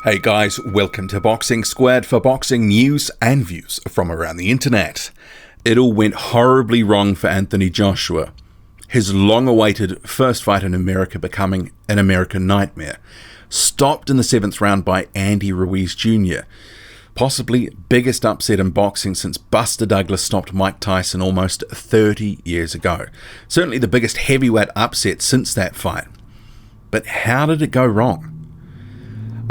Hey guys, welcome to Boxing Squad for boxing news and views from around the internet. It all went horribly wrong for Anthony Joshua. His long-awaited first fight in America becoming an American nightmare. Stopped in the 7th round by Andy Ruiz Jr. Possibly biggest upset in boxing since Buster Douglas stopped Mike Tyson almost 30 years ago. Certainly the biggest heavyweight upset since that fight. But how did it go wrong?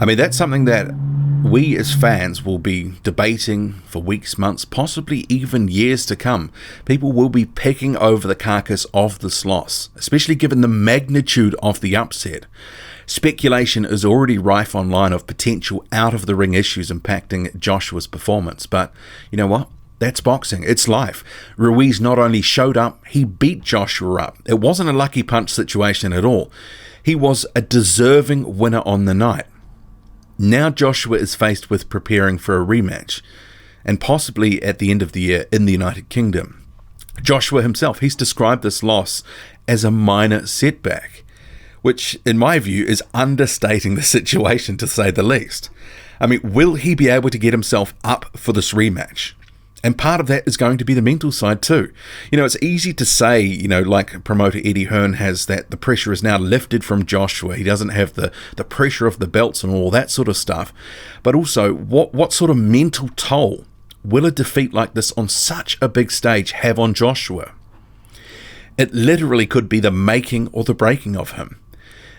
I mean, that's something that we as fans will be debating for weeks, months, possibly even years to come. People will be picking over the carcass of this loss, especially given the magnitude of the upset. Speculation is already rife online of potential out-of-the-ring issues impacting Joshua's performance. But you know what? That's boxing. It's life. Ruiz not only showed up, he beat Joshua up. It wasn't a lucky punch situation at all. He was a deserving winner on the night. Now Joshua is faced with preparing for a rematch, and possibly at the end of the year in the United Kingdom. Joshua himself, he's described this loss as a minor setback, which in my view is understating the situation to say the least. I mean, will he be able to get himself up for this rematch? And part of that is going to be the mental side too. You know, it's easy to say, like promoter Eddie Hearn has, that the pressure is now lifted from Joshua. He doesn't have the pressure of the belts and all that sort of stuff. But also, what sort of mental toll will a defeat like this on such a big stage have on Joshua? It literally could be the making or the breaking of him.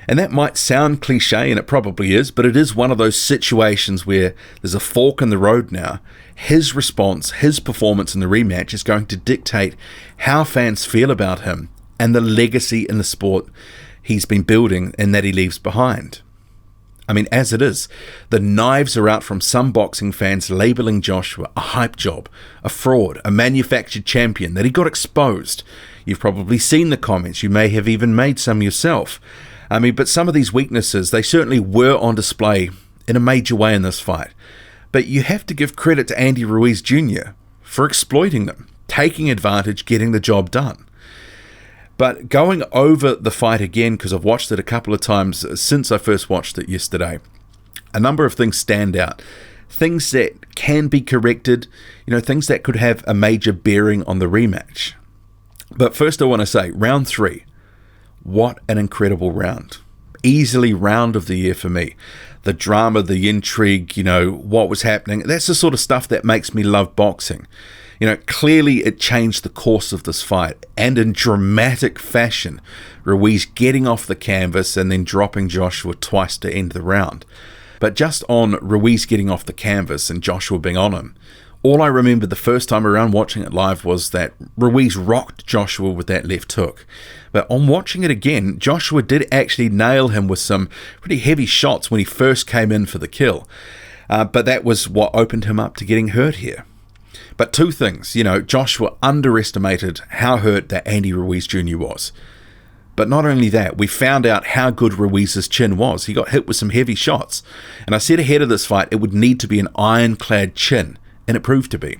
And that might sound cliche, and it probably is, but it is one of those situations where there's a fork in the road now. His response, his performance in the rematch is going to dictate how fans feel about him and the legacy in the sport he's been building and that he leaves behind. I mean, as it is, the knives are out from some boxing fans labeling Joshua a hype job, a fraud, a manufactured champion, that he got exposed. You've probably seen the comments. You may have even made some yourself. I mean, but some of these weaknesses, they certainly were on display in a major way in this fight. But you have to give credit to Andy Ruiz Jr. for exploiting them, taking advantage, getting the job done. But going over the fight again, because I've watched it a couple of times since I first watched it yesterday, a number of things stand out. Things that can be corrected, things that could have a major bearing on the rematch. But first I want to say, round 3. What an incredible round. Easily round of the year for me. The drama, the intrigue, what was happening. That's the sort of stuff that makes me love boxing. Clearly it changed the course of this fight, and in dramatic fashion. Ruiz getting off the canvas and then dropping Joshua twice to end the round. But just on Ruiz getting off the canvas and Joshua being on him, all I remember the first time around watching it live was that Ruiz rocked Joshua with that left hook. But on watching it again, Joshua did actually nail him with some pretty heavy shots when he first came in for the kill. But that was what opened him up to getting hurt here. But two things, Joshua underestimated how hurt that Andy Ruiz Jr. was. But not only that, we found out how good Ruiz's chin was. He got hit with some heavy shots. And I said ahead of this fight, it would need to be an ironclad chin. And it proved to be.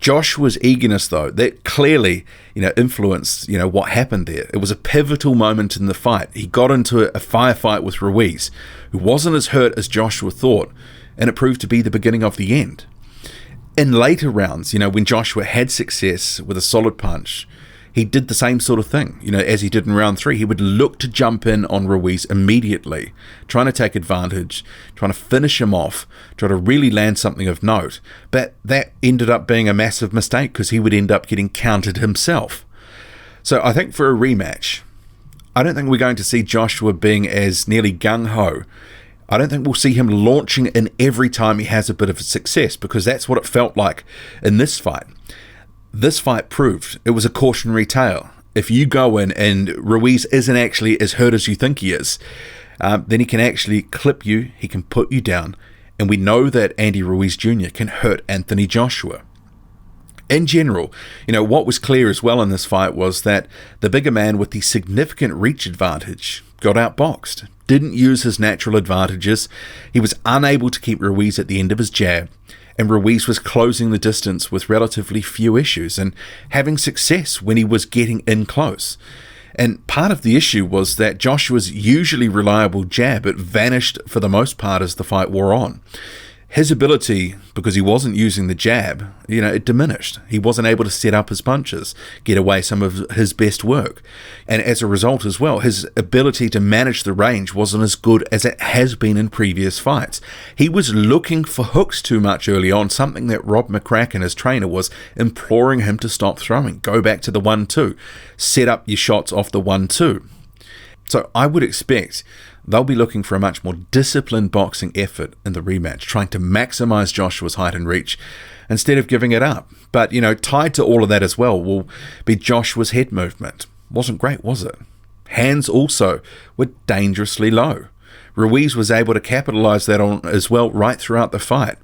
Joshua's eagerness, though, that clearly, influenced, what happened there. It was a pivotal moment in the fight. He got into a firefight with Ruiz, who wasn't as hurt as Joshua thought, and it proved to be the beginning of the end. In later rounds, when Joshua had success with a solid punch, he did the same sort of thing, as he did in round 3. He would look to jump in on Ruiz immediately, trying to take advantage, trying to finish him off, try to really land something of note. But that ended up being a massive mistake because he would end up getting countered himself. So I think for a rematch, I don't think we're going to see Joshua being as nearly gung-ho. I don't think we'll see him launching in every time he has a bit of a success, because that's what it felt like in this fight. This fight proved it was a cautionary tale. If you go in and Ruiz isn't actually as hurt as you think he is, then he can actually clip you, he can put you down, and we know that Andy Ruiz Jr. can hurt Anthony Joshua. In general, what was clear as well in this fight was that the bigger man with the significant reach advantage got outboxed, didn't use his natural advantages. He was unable to keep Ruiz at the end of his jab, and Ruiz was closing the distance with relatively few issues and having success when he was getting in close. And part of the issue was that Joshua's usually reliable jab, it vanished for the most part as the fight wore on. His ability, because he wasn't using the jab, it diminished. He wasn't able to set up his punches, get away some of his best work. And as a result as well, his ability to manage the range wasn't as good as it has been in previous fights. He was looking for hooks too much early on, something that Rob McCracken, his trainer, was imploring him to stop throwing. Go back to the 1-2. Set up your shots off the 1-2. So I would expect they'll be looking for a much more disciplined boxing effort in the rematch, trying to maximize Joshua's height and reach instead of giving it up. But, tied to all of that as well will be Joshua's head movement. Wasn't great, was it? Hands also were dangerously low. Ruiz was able to capitalize that on as well right throughout the fight.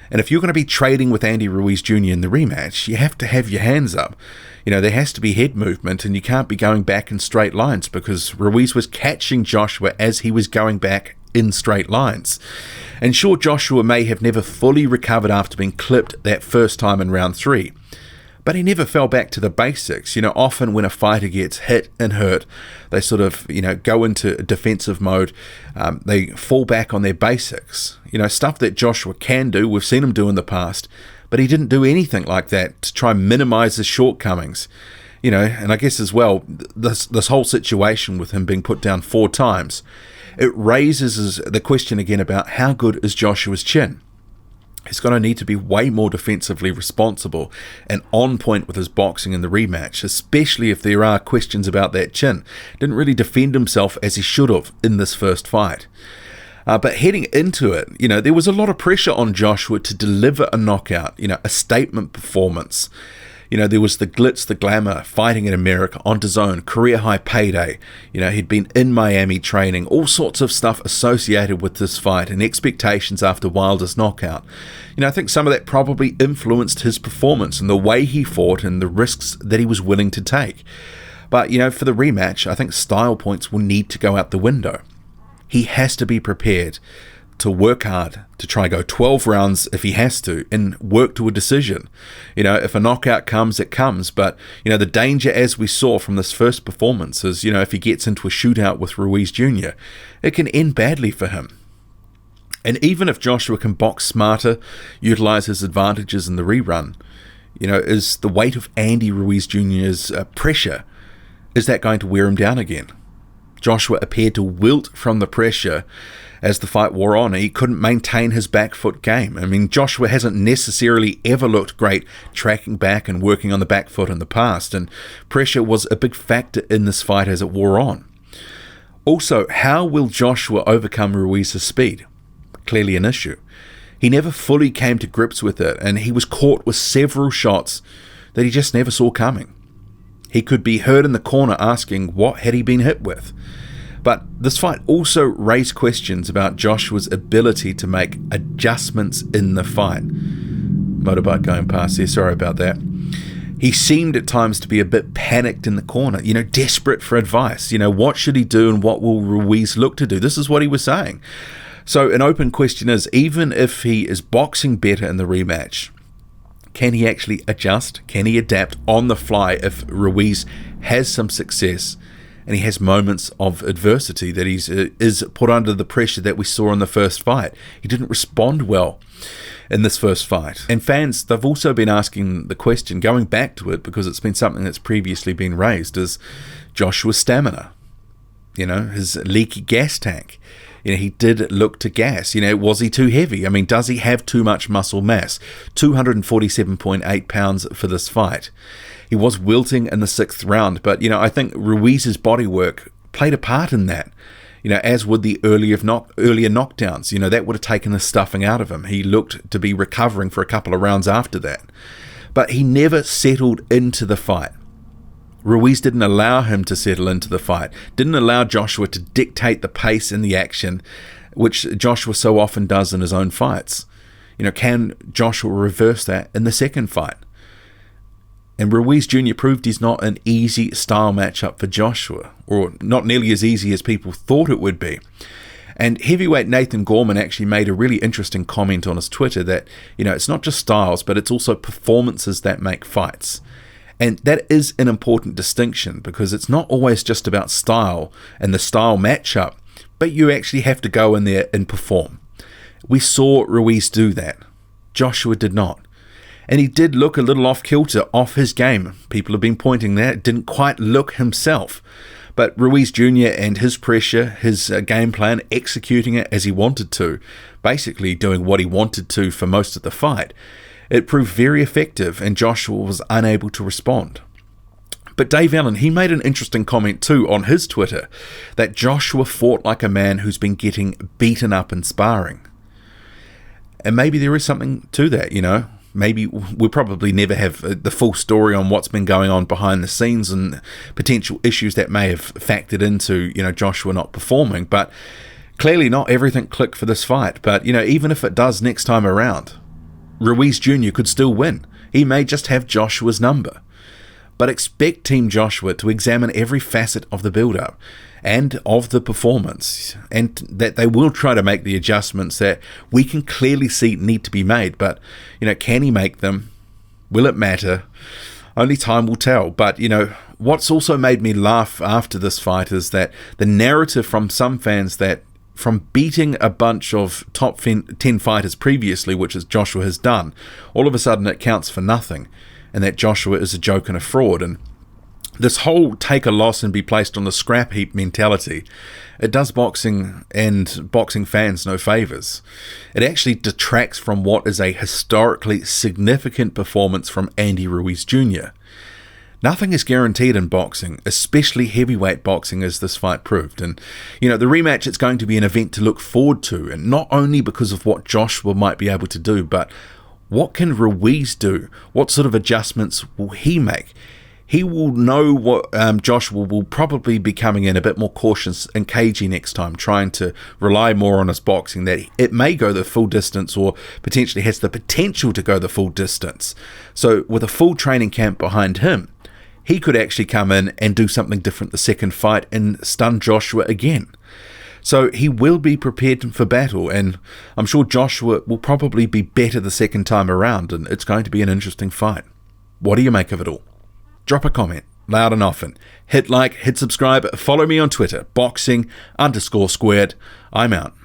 And if you're going to be trading with Andy Ruiz Jr. in the rematch, you have to have your hands up. There has to be head movement, and you can't be going back in straight lines because Ruiz was catching Joshua as he was going back in straight lines. And sure, Joshua may have never fully recovered after being clipped that first time in round 3, but he never fell back to the basics. Often when a fighter gets hit and hurt, they sort of, go into defensive mode. They fall back on their basics. Stuff that Joshua can do, we've seen him do in the past, but he didn't do anything like that to try and minimize his shortcomings. And I guess as well, this whole situation with him being put down 4 times, it raises the question again about how good is Joshua's chin. He's going to need to be way more defensively responsible and on point with his boxing in the rematch, especially if there are questions about that chin. Didn't really defend himself as he should have in this first fight. But heading into it, there was a lot of pressure on Joshua to deliver a knockout, a statement performance. There was the glitz, the glamour, fighting in America, on DAZN, career high payday. He'd been in Miami training, all sorts of stuff associated with this fight and expectations after Wilder's knockout. I think some of that probably influenced his performance and the way he fought and the risks that he was willing to take. But, for the rematch, I think style points will need to go out the window. He has to be prepared to work hard, to try go 12 rounds if he has to, and work to a decision. If a knockout comes, it comes. But, the danger, as we saw from this first performance, is, if he gets into a shootout with Ruiz Jr., it can end badly for him. And even if Joshua can box smarter, utilize his advantages in the rerun, is the weight of Andy Ruiz Jr.'s pressure, is that going to wear him down again? Joshua appeared to wilt from the pressure as the fight wore on. He couldn't maintain his back foot game. Joshua hasn't necessarily ever looked great tracking back and working on the back foot in the past, and pressure was a big factor in this fight as it wore on. Also, how will Joshua overcome Ruiz's speed? Clearly an issue. He never fully came to grips with it, and he was caught with several shots that he just never saw coming. He could be heard in the corner asking what had he been hit with. But this fight also raised questions about Joshua's ability to make adjustments in the fight. Motorbike going past here, sorry about that. He seemed at times to be a bit panicked in the corner, desperate for advice. What should he do and what will Ruiz look to do? This is what he was saying. So an open question is, even if he is boxing better in the rematch, can he actually adjust? Can he adapt on the fly if Ruiz has some success and he has moments of adversity that is put under the pressure that we saw in the first fight? He didn't respond well in this first fight. And fans, they've also been asking the question, going back to it, because it's been something that's previously been raised, is Joshua's stamina, his leaky gas tank. He did look to gas. Was he too heavy? Does he have too much muscle mass? 247.8 pounds for this fight. He was wilting in the 6th round, but, I think Ruiz's bodywork played a part in that. As would the earlier knockdowns. That would have taken the stuffing out of him. He looked to be recovering for a couple of rounds after that. But he never settled into the fight. Ruiz didn't allow him to settle into the fight, didn't allow Joshua to dictate the pace in the action, which Joshua so often does in his own fights. Can Joshua reverse that in the second fight? And Ruiz Jr. proved he's not an easy style matchup for Joshua, or not nearly as easy as people thought it would be. And heavyweight Nathan Gorman actually made a really interesting comment on his Twitter that, it's not just styles, but it's also performances that make fights. And that is an important distinction, because it's not always just about style and the style matchup, but you actually have to go in there and perform. We saw Ruiz do that. Joshua did not. And he did look a little off kilter, off his game. People have been pointing that. It didn't quite look himself. But Ruiz Jr. and his pressure, his game plan, executing it as he wanted to, basically doing what he wanted to for most of the fight, it proved very effective, and Joshua was unable to respond. But Dave Allen, he made an interesting comment too on his Twitter, that Joshua fought like a man who's been getting beaten up in sparring. And maybe there is something to that, you know. Maybe we'll probably never have the full story on what's been going on behind the scenes and potential issues that may have factored into, you know, Joshua not performing. But clearly not everything clicked for this fight. But, you know, even if it does next time around, Ruiz Jr. could still win. He may just have Joshua's number. But expect Team Joshua to examine every facet of the build-up and of the performance, and that they will try to make the adjustments that we can clearly see need to be made. But, you know, can he make them? Will it matter? Only time will tell. But, you know, what's also made me laugh after this fight is that the narrative from some fans that from beating a bunch of top 10 fighters previously, which is Joshua has done, all of a sudden it counts for nothing, and that Joshua is a joke and a fraud. And this whole take a loss and be placed on the scrap heap mentality, it does boxing and boxing fans no favours. It actually detracts from what is a historically significant performance from Andy Ruiz Jr. Nothing is guaranteed in boxing, especially heavyweight boxing, as this fight proved. And, you know, the rematch, it's going to be an event to look forward to, and not only because of what Joshua might be able to do, but what can Ruiz do? What sort of adjustments will he make? He will know what Joshua will probably be coming in a bit more cautious and cagey next time, trying to rely more on his boxing, that it may go the full distance or potentially has the potential to go the full distance. So with a full training camp behind him, he could actually come in and do something different the second fight and stun Joshua again. So he will be prepared for battle, and I'm sure Joshua will probably be better the second time around, and it's going to be an interesting fight. What do you make of it all? Drop a comment, loud and often. Hit like, hit subscribe, follow me on Twitter, boxing_squared. I'm out.